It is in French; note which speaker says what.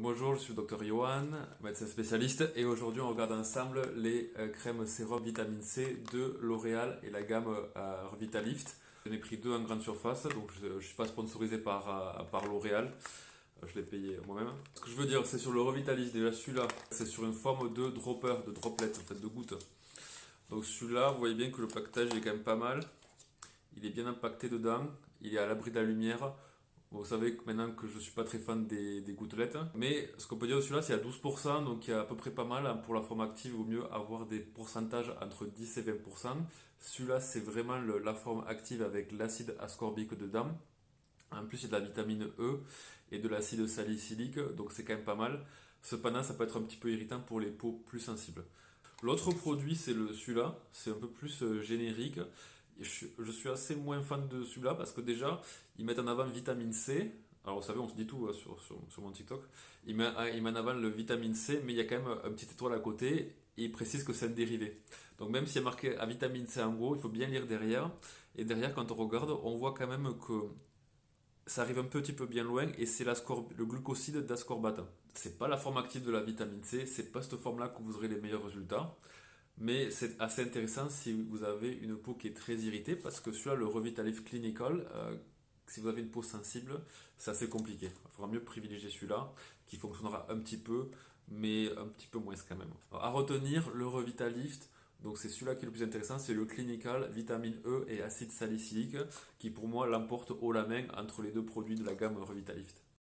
Speaker 1: Bonjour, je suis le docteur Johan, médecin spécialiste, et aujourd'hui on regarde ensemble les crèmes sérum vitamine C de L'Oréal et la gamme Revitalift. J'en ai pris deux en grande surface, donc je ne suis pas sponsorisé par L'Oréal, je l'ai payé moi-même. Ce que je veux dire, c'est sur le Revitalift, déjà celui-là, c'est sur une forme de dropper, de droplet, en fait, de gouttes. Donc celui-là, vous voyez bien que le paquetage est quand même pas mal, il est bien impacté dedans, il est à l'abri de la lumière. Vous savez que maintenant que je suis pas très fan des gouttelettes, mais ce qu'on peut dire de celui-là, c'est à 12%, donc il y a à peu près pas mal. Pour la forme active, il vaut mieux avoir des pourcentages entre 10 et 20%. Celui-là, c'est vraiment la forme active avec l'acide ascorbique dedans. En plus, il y a de la vitamine E et de l'acide salicylique, donc c'est quand même pas mal. Cependant, ça peut être un petit peu irritant pour les peaux plus sensibles. L'autre produit, c'est celui-là, c'est un peu plus générique. Je suis assez moins fan de celui-là parce que déjà, ils mettent en avant vitamine C. Alors, vous savez, on se dit tout sur mon TikTok. Ils mettent en avant le vitamine C, mais il y a quand même un petit étoile à côté et ils précisent que c'est un dérivé. Donc, même s'il y a marqué à vitamine C en gros, il faut bien lire derrière. Et derrière, quand on regarde, on voit quand même que ça arrive un petit peu bien loin et c'est le glucoside d'ascorbate. C'est pas la forme active de la vitamine C, c'est pas cette forme-là que vous aurez les meilleurs résultats. Mais c'est assez intéressant si vous avez une peau qui est très irritée parce que celui-là, le Revitalift Clinical, si vous avez une peau sensible, c'est assez compliqué. Il faudra mieux privilégier celui-là qui fonctionnera un petit peu, mais un petit peu moins quand même. Alors, à retenir, le Revitalift, donc c'est celui-là qui est le plus intéressant, c'est le Clinical, vitamine E et acide salicylique qui pour moi l'emporte haut la main entre les deux produits de la gamme Revitalift.